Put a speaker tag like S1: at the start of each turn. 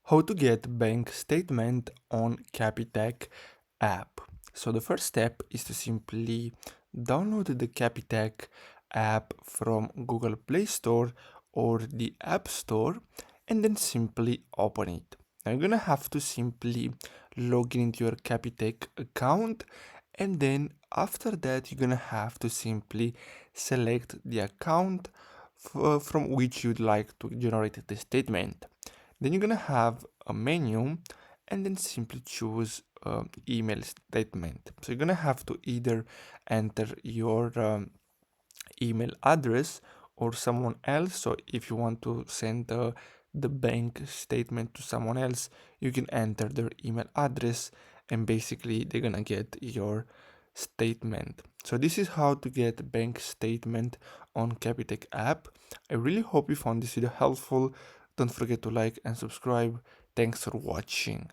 S1: How to get bank statement on Capitec app. So the first step is to simply download the Capitec app from Google Play Store or the App Store and then simply open it. Now you're gonna have to simply log in into your Capitec account, and then after that you're gonna have to simply select the account from which you'd like to generate the statement. Then you're gonna have a menu and then simply choose email statement. So you're gonna have to either enter your email address or someone else. So if you want to send the bank statement to someone else, you can enter their email address and basically they're gonna get your statement. So this is how to get bank statement on Capitec app. I really hope you found this video helpful. Don't forget to like and subscribe. Thanks for watching.